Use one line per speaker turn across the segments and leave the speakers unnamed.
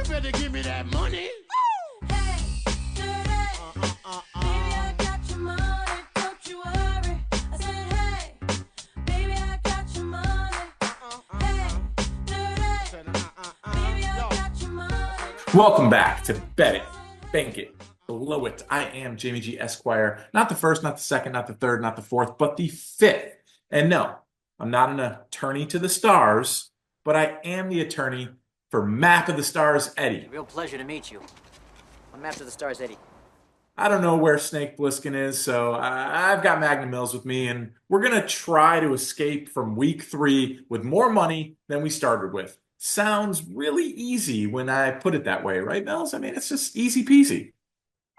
better give me that money.
Hey, dirty. Baby, I got your money, don't you worry. I said, hey, baby, I got your money. Hey, dirty. Baby, I got your money.
Welcome back to Bet It, Bank It, Blow It. I am Jamie G. Esquire. Not the first, not the second, not the third, not the fourth, but the fifth. And no, I'm not an attorney to the stars, but I am the attorney for Map of the Stars, Eddie.
Real pleasure to meet you. I'm Map of the Stars, Eddie.
I don't know where Snake Plissken is, so I've got Magnum Mills with me, and we're going to try to escape from week 3 with more money than we started with. Sounds really easy when I put it that way, right, Mills? I mean, it's just easy peasy.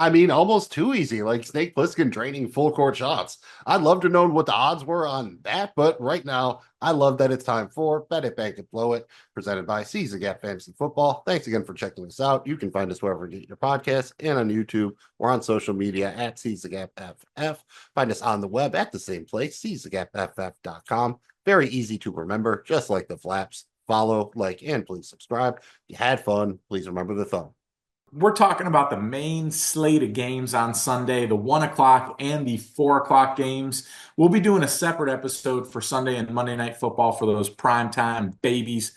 I mean, almost too easy, like Snake Plissken draining full court shots. I'd love to know what the odds were on that, but right now, I love that it's time for Bet It, Bank It, Blow It, presented by Seize Gap Fantasy Football. Thanks again for checking us out. You can find us wherever you get your podcasts and on YouTube or on social media at Seize Gap FF. Find us on the web at the same place, seizegapff.com. Very easy to remember, just like the flaps. Follow, like, and please subscribe. If you had fun, please remember the thumb.
We're talking about the main slate of games on Sunday, the 1 o'clock and the 4 o'clock games. We'll be doing a separate episode for Sunday and Monday Night Football for those primetime babies.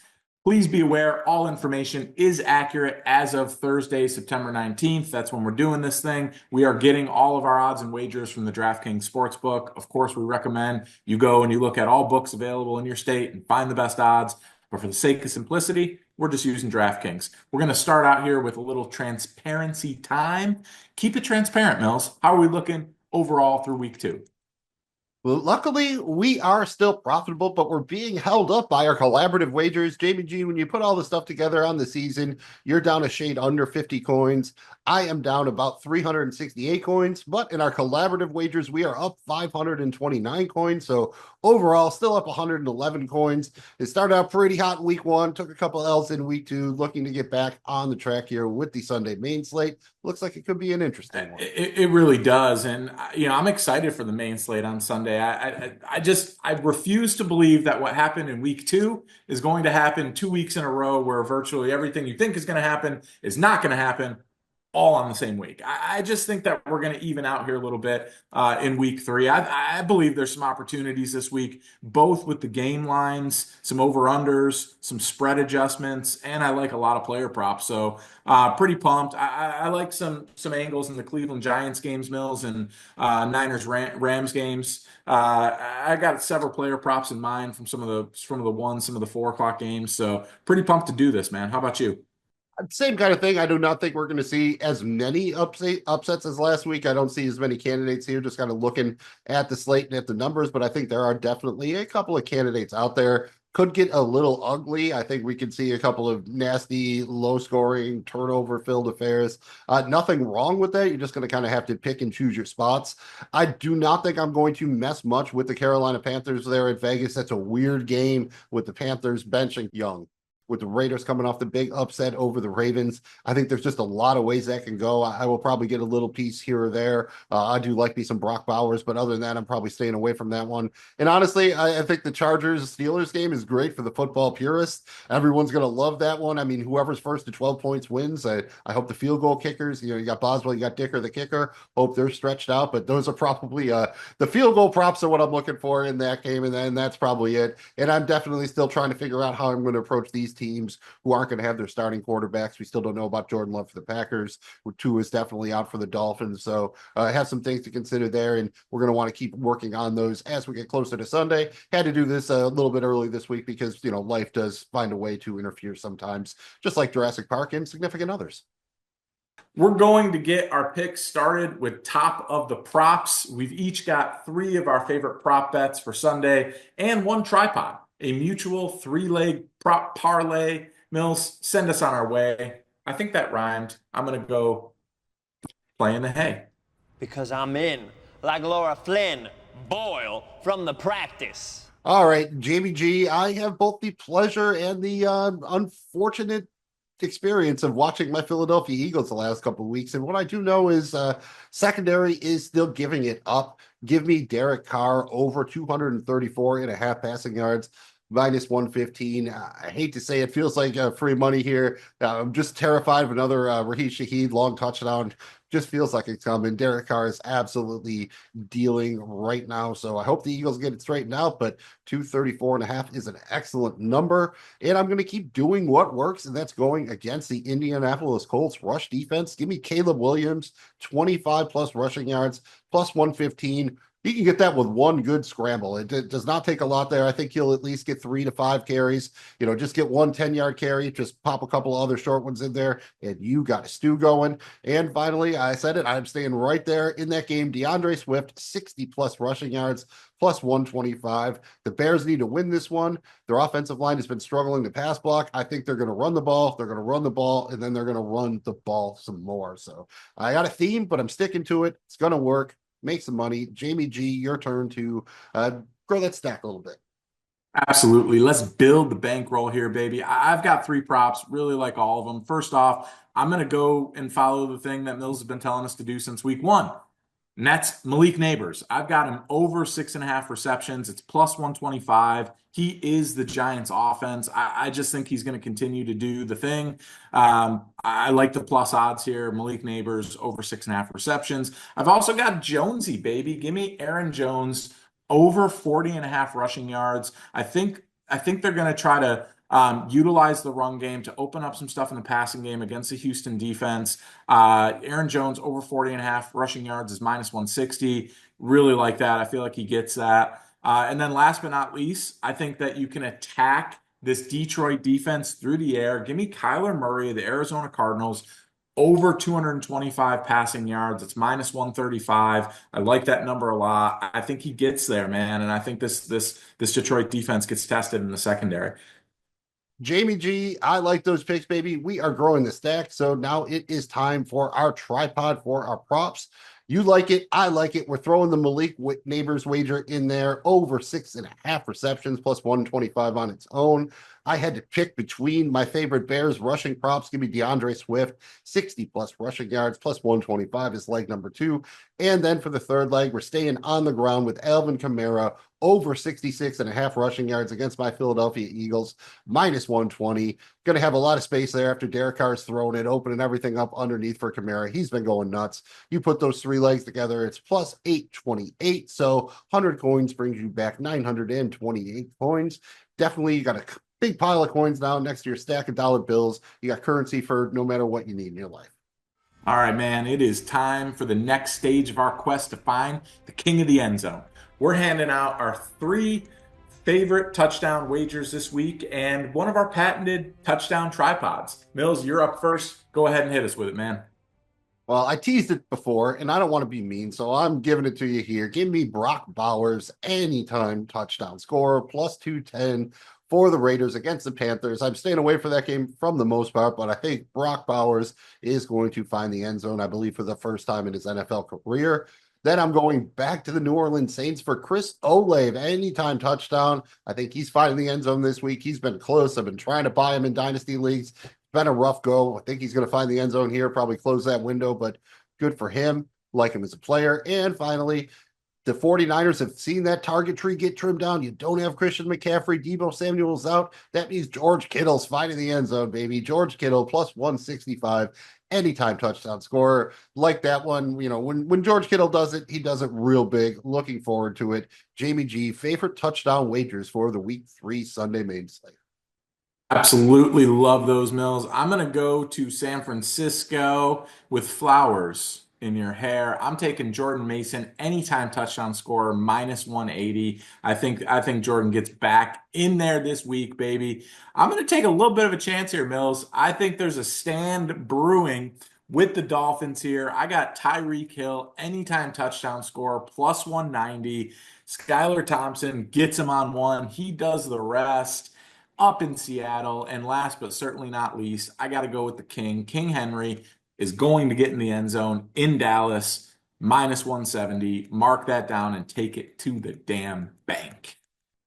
Please be aware, all information is accurate as of Thursday, September 19th. That's when we're doing this thing. We are getting all of our odds and wagers from the DraftKings Sportsbook. Of course, we recommend you go and you look at all books available in your state and find the best odds. But for the sake of simplicity, we're just using DraftKings. We're going to start out here with a little transparency time. Keep it transparent, Mills. How are we looking overall through week 2?
Well, luckily, we are still profitable, but we're being held up by our collaborative wagers. Jamie G, when you put all the stuff together on the season, you're down a shade under 50 coins. I am down about 368 coins, but in our collaborative wagers, we are up 529 coins. So overall, still up 111 coins. It started out pretty hot in week 1, took a couple L's in week 2, looking to get back on the track here with the Sunday main slate. Looks like it could be an interesting one.
It really does. And, I'm excited for the main slate on Sunday. I refuse to believe that what happened in week 2 is going to happen 2 weeks in a row where virtually everything you think is going to happen is not going to happen all on the same week. I just think that we're going to even out here a little bit in week 3. I believe there's some opportunities this week, both with the game lines, some over-unders, some spread adjustments, and I like a lot of player props. So pretty pumped. I like some angles in the Cleveland Giants games, Mills, and Niners Rams games. I got several player props in mind from some of the 4 o'clock games. So pretty pumped to do this, man. How about you?
Same kind of thing. I do not think we're going to see as many upsets as last week. I don't see as many candidates here, just kind of looking at the slate and at the numbers, but I think there are definitely a couple of candidates out there. Could get a little ugly. I think we could see a couple of nasty, low-scoring, turnover-filled affairs. Nothing wrong with that. You're just going to kind of have to pick and choose your spots. I do not think I'm going to mess much with the Carolina Panthers there at Vegas. That's a weird game with the Panthers benching Young, with the Raiders coming off the big upset over the Ravens. I think there's just a lot of ways that can go. I will probably get a little piece here or there. I do like me some Brock Bowers, but other than that, I'm probably staying away from that one. And honestly, I think the Chargers-Steelers game is great for the football purists. Everyone's going to love that one. I mean, whoever's first to 12 points wins. I hope the field goal kickers, you got Boswell, you got Dicker, the kicker. Hope they're stretched out, but those are probably the field goal props are what I'm looking for in that game, and then that's probably it. And I'm definitely still trying to figure out how I'm going to approach these teams who aren't going to have their starting quarterbacks. We still don't know about Jordan Love for the Packers. Tua is definitely out for the Dolphins. So I have some things to consider there, and we're going to want to keep working on those as we get closer to Sunday. Had to do this a little bit early this week because, life does find a way to interfere sometimes, just like Jurassic Park and significant others.
We're going to get our picks started with top of the props. We've each got 3 of our favorite prop bets for Sunday and 1 tripod, a mutual 3-leg prop parlay. Mills, send us on our way. I think that rhymed. I'm going to go play in the hay.
Because I'm in, like Laura Flynn, Boyle from the practice.
All right, Jamie G, I have both the pleasure and the unfortunate experience of watching my Philadelphia Eagles the last couple of weeks. And what I do know is secondary is still giving it up. Give me Derek Carr over 234.5 passing yards. minus 115. I hate to say it, feels like free money here. I'm just terrified of another Raheem Shaheed long touchdown. Just feels like it's coming. Derek Carr is absolutely dealing right now. So I hope the Eagles get it straightened out, but 234.5 is an excellent number. And I'm going to keep doing what works, and that's going against the Indianapolis Colts rush defense. Give me Caleb Williams, 25 plus rushing yards, plus 115. He can get that with one good scramble. It does not take a lot there. I think he'll at least get 3 to 5 carries. Just get one 10-yard carry, just pop a couple of other short ones in there, and you got a stew going. And finally, I said it, I'm staying right there in that game. DeAndre Swift, 60 plus rushing yards, plus 125. The Bears need to win this one. Their offensive line has been struggling to pass block. I think they're going to run the ball. They're going to run the ball, and then they're going to run the ball some more. So I got a theme, but I'm sticking to it. It's going to work. Make some money. Jamie G, your turn to grow that stack a little bit.
Absolutely. Let's build the bankroll here, baby. I've got 3 props, really like all of them. First off, I'm going to go and follow the thing that Mills has been telling us to do since week 1. And that's Malik Neighbors. I've got him over 6.5 receptions. It's plus 125. He is the Giants offense. I just think he's going to continue to do the thing. I like the plus odds here. Malik Neighbors over 6.5 receptions. I've also got Jonesy, baby. Give me Aaron Jones over 40.5 rushing yards. I think they're going to try to utilize the run game to open up some stuff in the passing game against the Houston defense. Aaron Jones over 40.5 rushing yards is minus 160. Really like that. I feel like he gets that. And then last but not least, I think that you can attack this Detroit defense through the air. Give me Kyler Murray of the Arizona Cardinals over 225 passing yards. It's minus 135. I like that number a lot. I think he gets there, man. And I think this Detroit defense gets tested in the secondary.
Jamie G, I like those picks, baby. We are growing the stack. So now it is time for our tripod for our props. You like it. I like it. We're throwing the Malik Neighbors wager in there over 6.5 receptions plus 125 on its own. I had to pick between my favorite Bears rushing props. Give me DeAndre Swift, 60 plus rushing yards plus 125 is leg number 2. And then for the third leg, we're staying on the ground with Alvin Kamara over 66.5 rushing yards against my Philadelphia Eagles, minus 120. Going to have a lot of space there after Derek Carr's thrown it, opening everything up underneath for Kamara. He's been going nuts. You put those 3 legs together, it's plus 828. So 100 coins brings you back 928 coins. Definitely, you got a big pile of coins now next to your stack of dollar bills. You got currency for no matter what you need in your life.
All right, man, it is time for the next stage of our quest to find the king of the end zone. We're handing out our 3 favorite touchdown wagers this week and one of our patented touchdown tripods. Mills, you're up first. Go ahead and hit us with it, man.
Well, I teased it before, and I don't want to be mean, so I'm giving it to you here. Give me Brock Bowers anytime touchdown scorer, plus 210 for the Raiders against the Panthers. I'm staying away from that game from the most part, but I think Brock Bowers is going to find the end zone, I believe, for the first time in his NFL career. Then I'm going back to the New Orleans Saints for Chris Olave, anytime touchdown. I think he's finding the end zone this week. He's been close. I've been trying to buy him in dynasty leagues. Been a rough go. I think he's going to find the end zone here, probably close that window, but good for him. Like him as a player. And finally, the 49ers have seen that target tree get trimmed down. You don't have Christian McCaffrey. Deebo Samuel's out. That means George Kittle's finding the end zone, baby. George Kittle plus 165. Anytime touchdown scorer. Like that one, when George Kittle does it, he does it real big. Looking forward to it. Jamie G, favorite touchdown wagers for the week 3 Sunday main slate.
Absolutely love those, Mills. I'm going to go to San Francisco with flowers in your hair. I'm taking Jordan Mason, anytime touchdown scorer, minus 180. I think Jordan gets back in there this week, baby. I'm going to take a little bit of a chance here, Mills. I think there's a stand brewing with the Dolphins here. I got Tyreek Hill, anytime touchdown scorer, plus 190. Skylar Thompson gets him on one. He does the rest up in Seattle. And last but certainly not least, I got to go with the king. King Henry is going to get in the end zone in Dallas, minus 170. Mark that down and take it to the damn bank.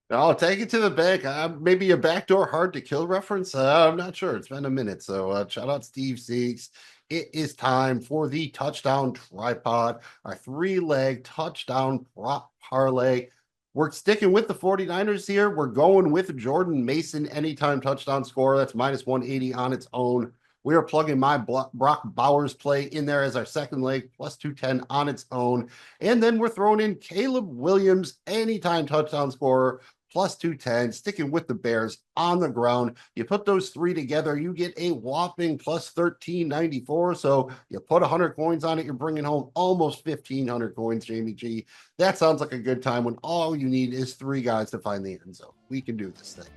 I'll take it to the bank. Maybe a backdoor hard to kill reference. I'm not sure. It's been a minute. So shout out Steve Seeks. It is time for the touchdown tripod, our 3-leg touchdown prop parlay. We're sticking with the 49ers here. We're going with Jordan Mason anytime touchdown score. That's minus 180 on its own. We are plugging my Brock Bowers play in there as our second leg, plus 210 on its own. And then we're throwing in Caleb Williams, anytime touchdown scorer, plus 210, sticking with the Bears on the ground. You put those three together, you get a whopping plus 1394. So you put 100 coins on it, you're bringing home almost 1,500 coins, Jamie G. That sounds like a good time when all you need is three guys to find the end zone. We can do this thing.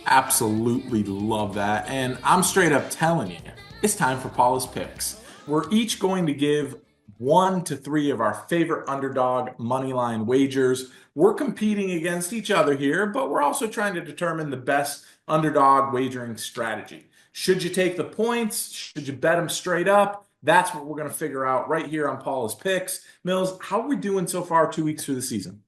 Absolutely love that. And I'm straight up telling you, it's time for Paula's picks. We're each going to give 1 to 3 of our favorite underdog moneyline wagers. We're competing against each other here, but we're also trying to determine the best underdog wagering strategy. Should you take the points? Should you bet them straight up? That's what we're going to figure out right here on Paula's picks. Mills, how are we doing so far 2 weeks through the season?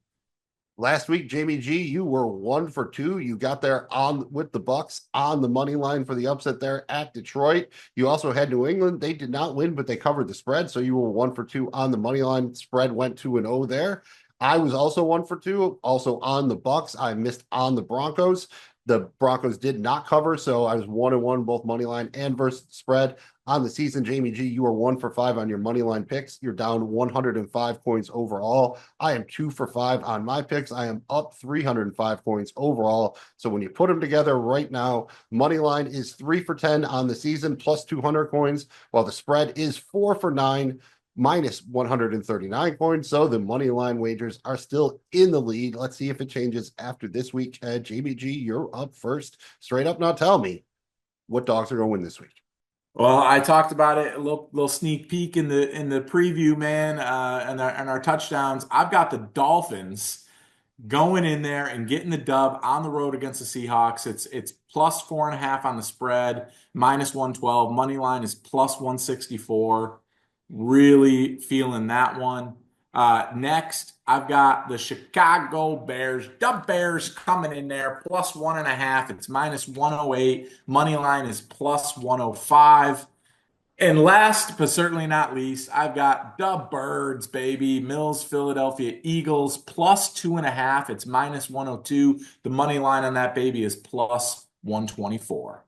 Last week, Jamie G, you were 1 for 2. You got there on with the Bucks on the money line for the upset there at Detroit. You also had New England. They did not win, but they covered the spread. So you were 1 for 2 on the money line. Spread went 2-0 there. I was also 1 for 2, also on the Bucks. I missed on the Broncos. The Broncos did not cover, so I was 1-1 both money line and versus spread. On the season, Jamie G, you are 1 for 5 on your money line picks. You're down 105 points overall. I am 2 for 5 on my picks. I am up 305 points overall. So when you put them together right now, money line is 3 for 10 on the season, plus 200 coins, while the spread is 4 for 9, minus 139 coins. So the money line wagers are still in the lead. Let's see if it changes after this week. JBG, you're up first. Straight up, now tell me what dogs are going to win this week.
Well, I talked about it, a little sneak peek in the preview, man, and our touchdowns. I've got the Dolphins going in there and getting the dub on the road against the Seahawks. It's plus 4.5 on the spread, minus 112. Money line is plus 164. Really feeling that one. Next, I've got the Chicago Bears. The Bears coming in there, plus 1.5. It's minus 108. Money line is plus 105. And last, but certainly not least, I've got the Birds, baby. Mills, Philadelphia Eagles, plus 2.5. It's minus 102. The money line on that baby is plus 124.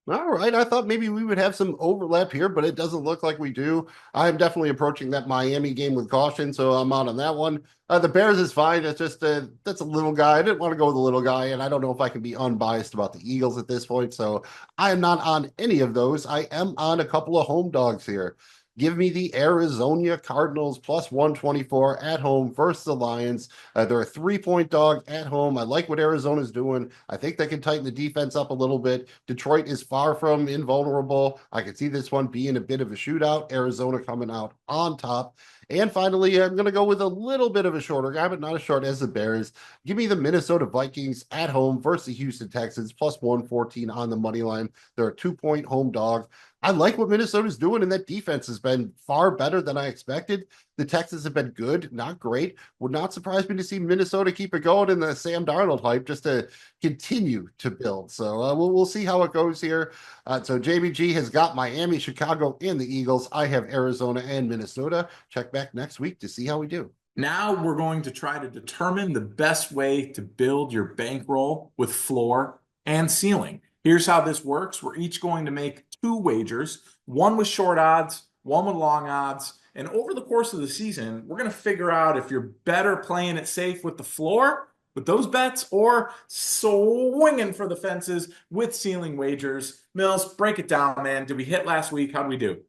All right. I thought maybe we would have some overlap here, but it doesn't look like we do. I'm definitely approaching that Miami game with caution, so I'm out on that one. The Bears is fine. It's just that's a little guy. I didn't want to go with the little guy, and I don't know if I can be unbiased about the Eagles at this point, so I am not on any of those. I am on a couple of home dogs here. Give me the Arizona Cardinals plus 124 at home versus the Lions. They're a 3-point dog at home. I like what Arizona's doing. I think they can tighten the defense up a little bit. Detroit is far from invulnerable. I could see this one being a bit of a shootout. Arizona coming out on top. And finally, I'm going to go with a little bit of a shorter guy, but not as short as the Bears. Give me the Minnesota Vikings at home versus the Houston Texans, plus 114 on the money line. They're a 2-point home dog. I like what Minnesota's doing, and that defense has been far better than I expected. The Texans have been good, not great. Would not surprise me to see Minnesota keep it going in the Sam Darnold hype just to continue to build. So we'll see how it goes here. So JBG has got Miami, Chicago, and the Eagles. I have Arizona and Minnesota. Check back next week to see how we do.
Now we're going to try to determine the best way to build your bankroll with floor and ceiling. Here's how this works. We're each going to make 2 wagers, one with short odds, one with long odds. And over the course of the season, we're going to figure out if you're better playing it safe with the floor, with those bets, or swinging for the fences with ceiling wagers. Mills, break it down, man. Did we hit last week? How did we do?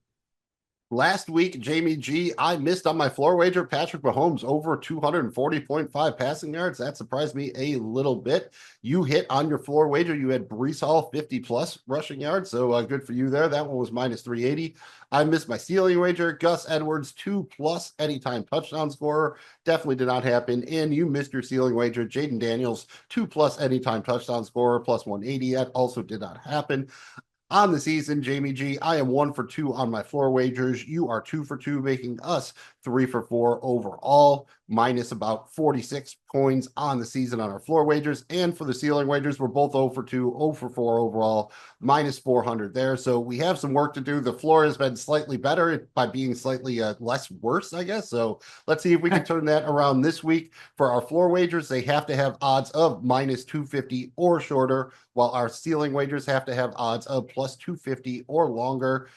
Last week, Jamie G, I missed on my floor wager. Patrick Mahomes over 240.5 passing yards. That surprised me a little bit. You hit on your floor wager. You had Breece Hall 50+ rushing yards. So good for you there. That one was minus 380. I missed my ceiling wager. Gus Edwards 2+ anytime touchdown scorer. Definitely did not happen. And you missed your ceiling wager. Jaden Daniels 2+ anytime touchdown scorer plus 180. That also did not happen. On the season, Jamie G, I am 1 for 2 on my floor wagers. You are 2 for 2, making us 3 for 4 overall, minus about 46 coins on the season on our floor wagers. And for the ceiling wagers, we're both 0 for 2, 0 for 4 overall, minus 400 there. So we have some work to do. The floor has been slightly better by being slightly less worse, I guess. So let's see if we can turn that around this week. For our floor wagers, they have to have odds of minus 250 or shorter, while our ceiling wagers have to have odds of plus 250 or longer.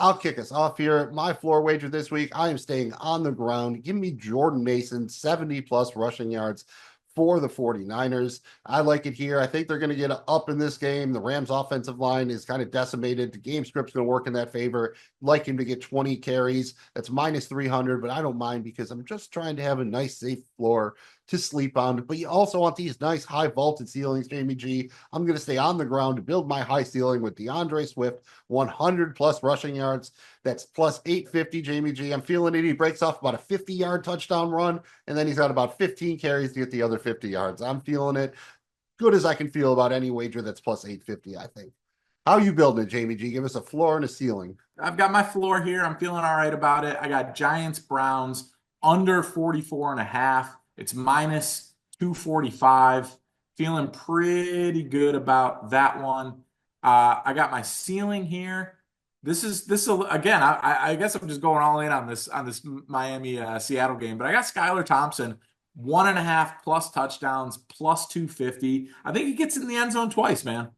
I'll kick us off here. My floor wager this week, I am staying on the ground. Give me Jordan Mason, 70 plus rushing yards for the 49ers. I like it here. I think they're going to get up in this game. The Rams offensive line is kind of decimated. The game script's going to work in that favor. Like him to get 20 carries. That's minus 300, but I don't mind because I'm just trying to have a nice, safe floor to sleep on. But you also want these nice high vaulted ceilings, Jamie G. I'm going to stay on the ground to build my high ceiling with DeAndre Swift, 100 plus rushing yards. That's plus 850, Jamie G. I'm feeling it. He breaks off about a 50-yard touchdown run, and then he's got about 15 carries to get the other 50 yards. I'm feeling it. Good as I can feel about any wager that's plus 850, I think. How you building it, Jamie G? Give us a floor and a ceiling.
I've got my floor here. I'm feeling all right about it. I got Giants Browns under 44 and a half. It's minus 245. Feeling pretty good about that one. I got my ceiling here. This again. I guess I'm just going all in on this Miami Seattle game. But I got Skylar Thompson 1.5 plus touchdowns plus 250. I think he gets in the end zone twice, man.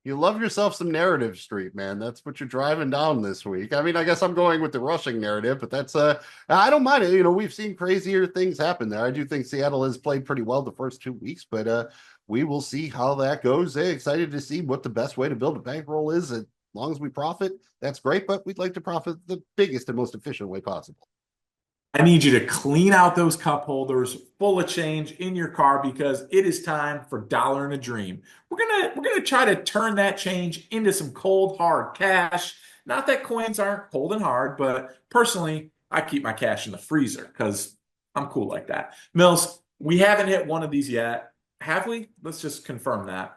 You love yourself some narrative street, man. That's what you're driving down this week. I mean, I guess I'm going with the rushing narrative, but that's I don't mind it. You know, we've seen crazier things happen there. I do think Seattle has played pretty well the first 2 weeks, but we will see how that goes. Excited to see what the best way to build a bankroll is. As long as we profit, that's great, but we'd like to profit the biggest and most efficient way possible.
I need you to clean out those cup holders full of change in your car because it is time for Dollar and a Dream. We're gonna try to turn that change into some cold hard cash. Not that coins aren't cold and hard, but personally, I keep my cash in the freezer because I'm cool like that. Mills, we haven't hit one of these yet, have we? Let's just confirm that.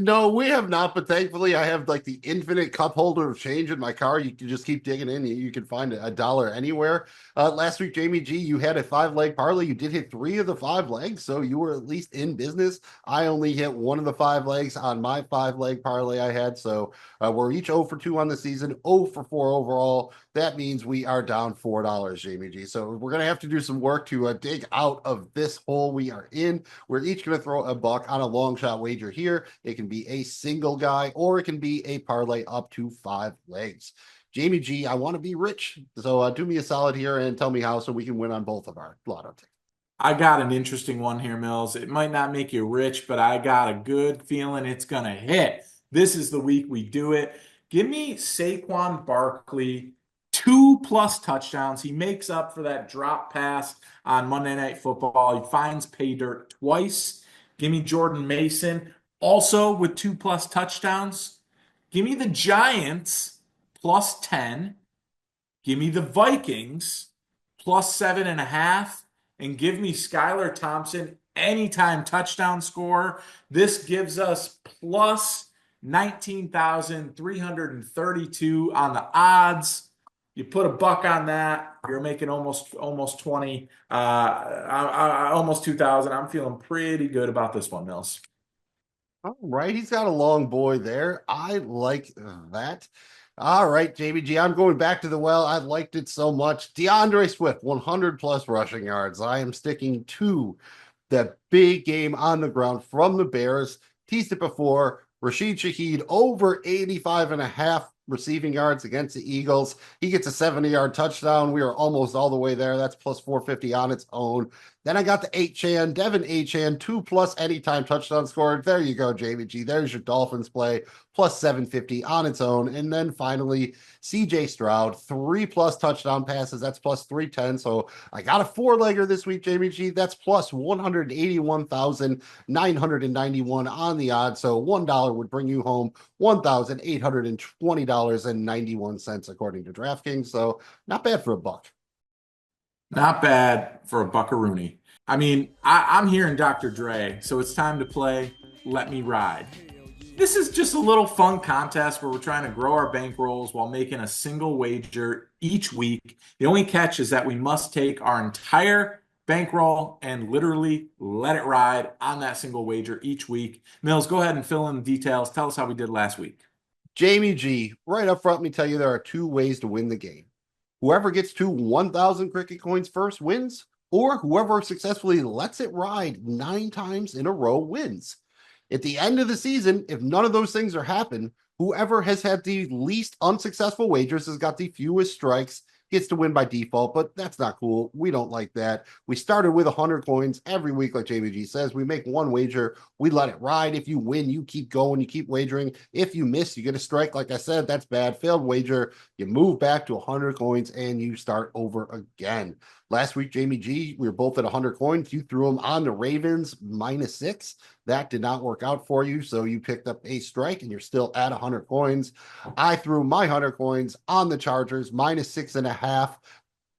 No, we have not, but thankfully I have like the infinite cup holder of change in my car. You can just keep digging in. You can find a dollar anywhere. Last week, Jamie G, you had a 5-leg parlay. You did hit 3 of the 5 legs, so you were at least in business. I only hit 1 of the 5 legs on my 5-leg parlay I had. So we're each 0 for 2 on the season, 0 for 4 overall. That means we are down $4, Jamie G. So we're going to have to do some work to dig out of this hole we are in. We're each going to throw a buck on a long shot wager here. It can be a single guy or it can be a parlay up to 5 legs. Jamie G, I want to be rich. So do me a solid here and tell me how so we can win on both of our lotto tickets.
I got an interesting one here, Mills. It might not make you rich, but I got a good feeling it's going to hit. This is the week we do it. Give me Saquon Barkley 2 plus touchdowns. He makes up for that drop pass on Monday Night Football. He finds pay dirt twice. Give me Jordan Mason also with 2 plus touchdowns. Give me the Giants plus 10. Give me the Vikings plus 7.5. And give me Skylar Thompson anytime touchdown score. This gives us plus 19,332 on the odds. You put a buck on that, you're making almost 20, almost 2,000. I'm feeling pretty good about this one, Mills.
All right, he's got a long boy there. I like that. All right, JBG, I'm going back to the well. I liked it so much. DeAndre Swift, 100 plus rushing yards. I am sticking to the big game on the ground from the Bears. Teased it before. Rashid Shaheed over 85.5 receiving yards against the Eagles. He gets a 70-yard touchdown. We are almost all the way there. That's plus 450 on its own. Then I got the Devin Achane, 2 plus anytime touchdown scored. There you go, JVG. There's your Dolphins play, plus 750 on its own. And then finally, CJ Stroud, 3 plus touchdown passes. That's plus 310. So I got a 4-legger this week, JVG. That's plus 181,991 on the odds. So $1 would bring you home $1,820.91 according to DraftKings. So not bad for a buck.
Not bad for a buckaroony. I mean, I'm hearing Dr. Dre, so it's time to play Let Me Ride. This is just a little fun contest where we're trying to grow our bankrolls while making a single wager each week. The only catch is that we must take our entire bankroll and literally let it ride on that single wager each week. Mills, go ahead and fill in the details. Tell us how we did last week.
Jamie G, right up front, let me tell you, there are two ways to win the game. Whoever gets to 1,000 cricket coins first wins, or whoever successfully lets it ride 9 times in a row wins. At the end of the season, if none of those things are happen, whoever has had the least unsuccessful wagers has got the fewest strikes, gets to win by default, but that's not cool. We don't like that. We started with 100 coins every week, like Jamie G says. We make one wager, we let it ride. If you win, you keep going, you keep wagering. If you miss, you get a strike. Like I said, that's bad. Failed wager, you move back to 100 coins and you start over again. Last week, Jamie G, we were both at 100 coins. You threw them on the Ravens -6. That did not work out for you, so you picked up a strike and you're still at 100 coins. I threw my 100 coins on the Chargers -6.5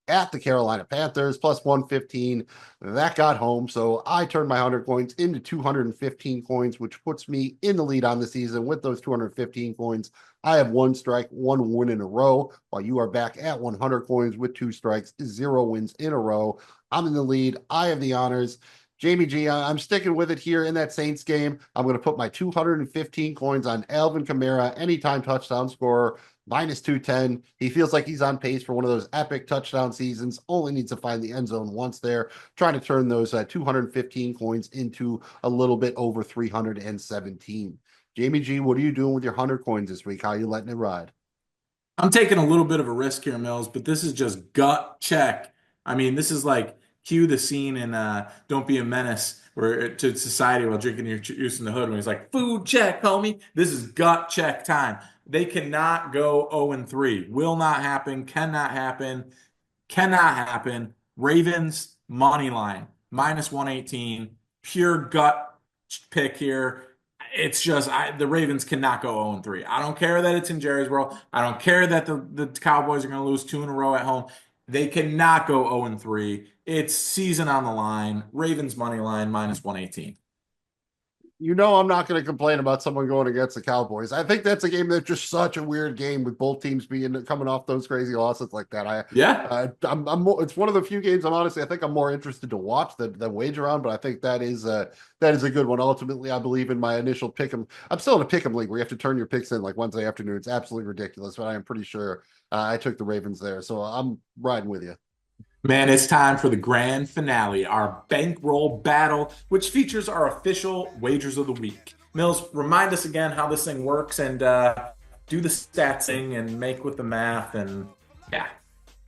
at the Carolina Panthers +115. That got home, so I turned my 100 coins into 215 coins, which puts me in the lead on the season. With those 215 coins, I have 1 strike, 1 win in a row, while you are back at 100 coins with 2 strikes, 0 wins in a row. I'm in the lead. I have the honors. Jamie G, I'm sticking with it here in that Saints game. I'm going to put my 215 coins on Alvin Kamara, anytime touchdown scorer, -210. He feels like he's on pace for one of those epic touchdown seasons. Only needs to find the end zone once there. Trying to turn those 215 coins into a little bit over 317. Jamie G, what are you doing with your 100 coins this week? How are you letting it ride?
I'm taking a little bit of a risk here, Mills, but this is just gut check. I mean, this is like cue the scene in Don't Be a Menace where to society while drinking your juice in the hood when he's like, food check, homie. This is gut check time. They cannot go 0-3. Will not happen. Cannot happen. Cannot happen. Ravens money line -118. Pure gut pick here. It's just the Ravens cannot go 0-3. I don't care that it's in Jerry's World. I don't care that the Cowboys are going to lose 2 in a row at home. They cannot go 0-3. It's season on the line. Ravens money line -118.
You know, I'm not going to complain about someone going against the Cowboys. I think that's a game that's just such a weird game with both teams coming off those crazy losses like that.
Yeah.
It's one of the few games I think I'm more interested to watch than wager on, but I think that is a good one. Ultimately, I believe in my initial pick 'em. I'm still in a pick 'em league where you have to turn your picks in like Wednesday afternoon. It's absolutely ridiculous, but I am pretty sure I took the Ravens there, so I'm riding with you.
Man, it's time for the grand finale, our bankroll battle, which features our official wagers of the week. Mills, remind us again how this thing works and do the stats thing and make with the math and yeah.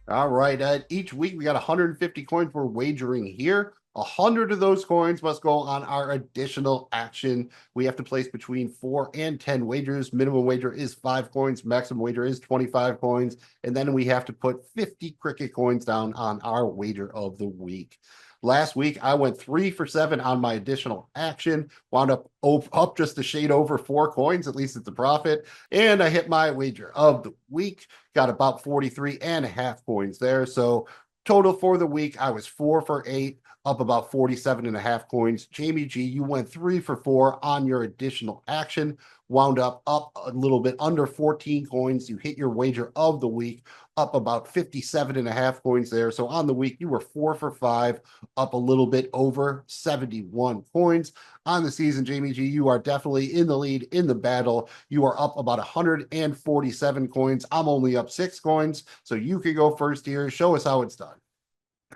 All right. Each week we got 150 coins we're wagering here. 100 of those coins must go on our additional action. We have to place between 4 and 10 wagers. Minimum wager is 5 coins. Maximum wager is 25 coins. And then we have to put 50 cricket coins down on our wager of the week. Last week, I went 3 for 7 on my additional action, wound up just a shade over 4 coins, at least it's a profit. And I hit my wager of the week, got about 43.5 coins there. So total for the week, I was 4 for 8, up about 47.5 coins. Jamie G, you went 3 for 4 on your additional action, wound up a little bit under 14 coins. You hit your wager of the week, up about 57.5 coins there. So on the week, you were 4 for 5, up a little bit over 71 coins. On the season, Jamie G, you are definitely in the lead in the battle. You are up about 147 coins. I'm only up 6 coins. So you can go first here. Show us how it's done.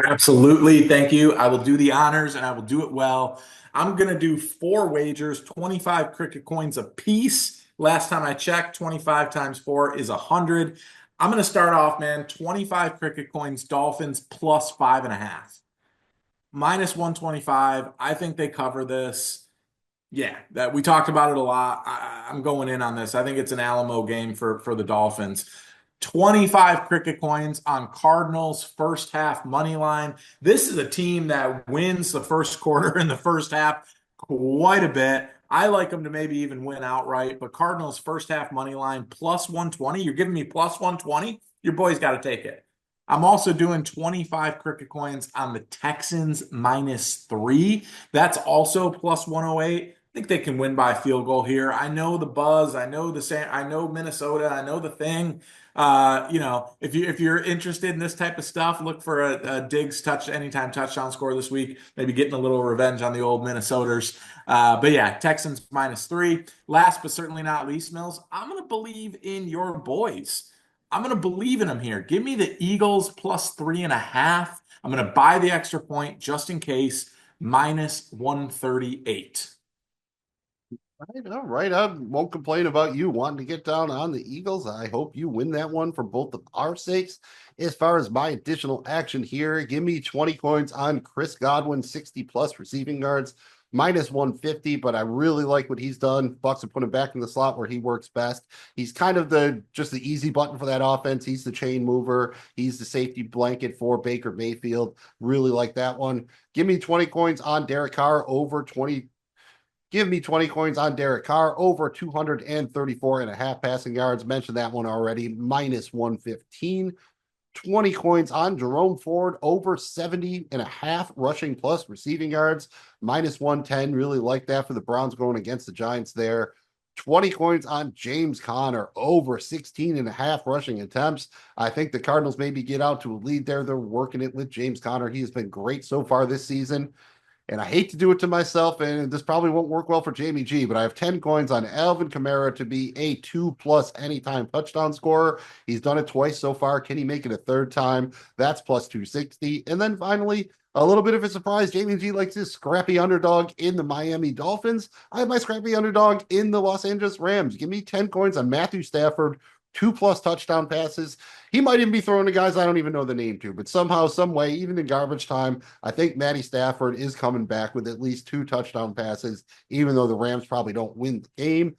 Absolutely. Thank you. I will do the honors and I will do it well. I'm going to do 4 wagers, 25 cricket coins a piece. Last time I checked, 25 times 4 is 100. I'm going to start off, man, 25 cricket coins, Dolphins +5.5. -125. I think they cover this. Yeah, that we talked about it a lot. I'm going in on this. I think it's an Alamo game for the Dolphins. 25 cricket coins on Cardinals first half money line. This is a team that wins the first quarter in the first half quite a bit. I like them to maybe even win outright, but Cardinals first half money line +120. You're giving me +120? Your boy's got to take it. I'm also doing 25 cricket coins on the Texans -3. That's also +108. think they can win by a field goal here. I know the buzz. I know I know Minnesota. I know the thing. If you're interested in this type of stuff, look for a Diggs anytime touchdown score this week. Maybe getting a little revenge on the old Minnesoters. But yeah, Texans -3. Last but certainly not least, Mills, I'm going to believe in your boys. I'm going to believe in them here. Give me the Eagles +3.5. I'm going to buy the extra point just in case, -138.
All right. I won't complain about you wanting to get down on the Eagles. I hope you win that one for both of our sakes. As far as my additional action here, give me 20 coins on Chris Godwin, 60+ receiving yards, -150. But I really like what he's done. Bucks have put him back in the slot where he works best. He's kind of just the easy button for that offense. He's the chain mover. He's the safety blanket for Baker Mayfield. Really like that one. Give me 20 coins on Derek Carr over 20. Give me 20 coins on Derek Carr over 234.5 passing yards. Mentioned that one already, -115. 20 coins on Jerome Ford over 70.5 rushing plus receiving yards, -110. Really like that for the Browns going against the Giants there. 20 coins on James Conner over 16.5 rushing attempts. I think the Cardinals maybe get out to a lead there. They're working it with James Conner. He has been great so far this season. And I hate to do it to myself, and this probably won't work well for Jamie G, but I have 10 coins on Alvin Kamara to be a 2+ anytime touchdown scorer. He's done it twice so far. Can he make it a third time? That's +260. And then finally, a little bit of a surprise. Jamie G likes his scrappy underdog in the Miami Dolphins. I have my scrappy underdog in the Los Angeles Rams. Give me 10 coins on Matthew Stafford, 2+ touchdown passes. He might even be throwing to guys I don't even know the name to, but somehow, some way, even in garbage time, I think Matty Stafford is coming back with at least 2 touchdown passes, even though the Rams probably don't win the game.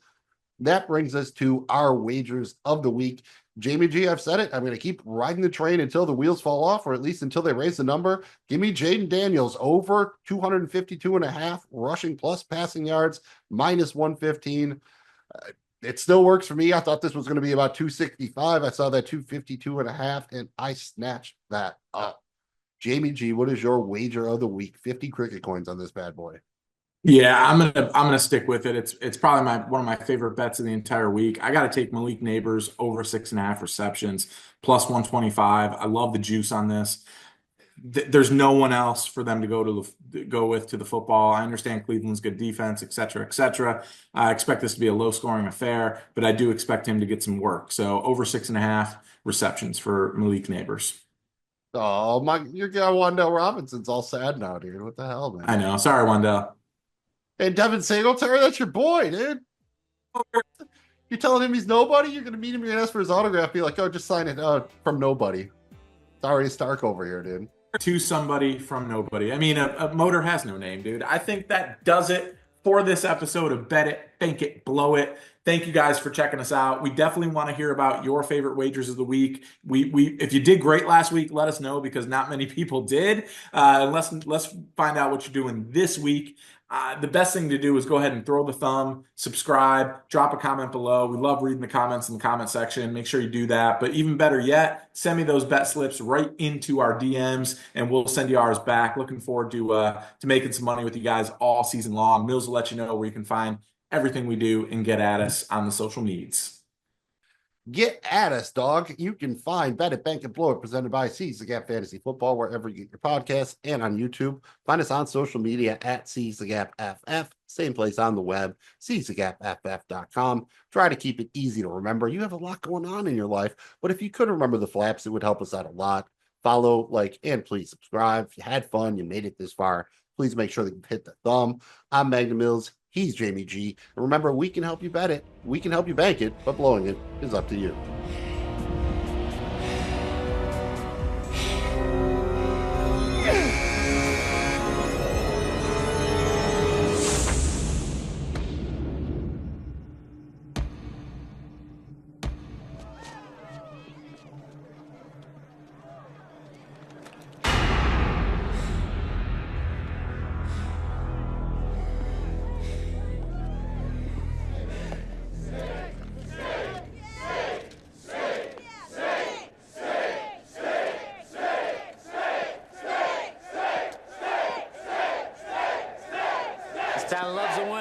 That brings us to our wagers of the week. Jamie G, I've said it. I'm going to keep riding the train until the wheels fall off, or at least until they raise the number. Give me Jaden Daniels over 252.5 rushing plus passing yards, -115. It still works for me. I thought this was going to be about 265. I saw that 252.5, and I snatched that up. Jamie G, what is your wager of the week? 50 cricket coins on this bad boy.
Yeah, I'm gonna stick with it. It's probably one of my favorite bets of the entire week. I got to take Malik Neighbors over 6.5 receptions, +125. I love the juice on this. There's no one else for them to go with to the football. I understand Cleveland's good defense, et cetera, et cetera. I expect this to be a low scoring affair, but I do expect him to get some work. So over 6.5 receptions for Malik Neighbors.
Oh my, your guy Wandell Robinson's all sad now, dude. What the hell, man?
I know. Sorry, Wendell.
Hey, Devin Singletary, that's your boy, dude. You're telling him he's nobody? You're going to meet him, you're going to ask for his autograph, be like, oh, just sign it from nobody. Sorry, Stark over here, dude.
To somebody from nobody. I mean, a motor has no name, dude. I think that does it for this episode of Bet It, Bank It, Blow It. Thank you guys for checking us out. We definitely want to hear about your favorite wagers of the week. If you did great last week, let us know because not many people did. Let's find out what you're doing this week. The best thing to do is go ahead and throw the thumb, subscribe, drop a comment below. We love reading the comments in the comment section. Make sure you do that. But even better yet, send me those bet slips right into our DMs, and we'll send you ours back. Looking forward to making some money with you guys all season long. Mills will let you know where you can find everything we do and get at us on the social medias.
Get at us, dog. You can find Bet It, Bank It, Blow It, presented by Seize the Gap Fantasy Football, wherever you get your podcasts and on YouTube. Find us on social media at Seize the Gap FF. Same place on the web, seizethegapff.com. Try to keep it easy to remember. You have a lot going on in your life, but if you could remember the flaps, it would help us out a lot. Follow, like, and please subscribe. If you had fun, you made it this far, please make sure that you hit the thumb. I'm Magnum Mills. He's Jamie G. And remember, we can help you bet it. We can help you bank it, but blowing it is up to you.
This town loves a win.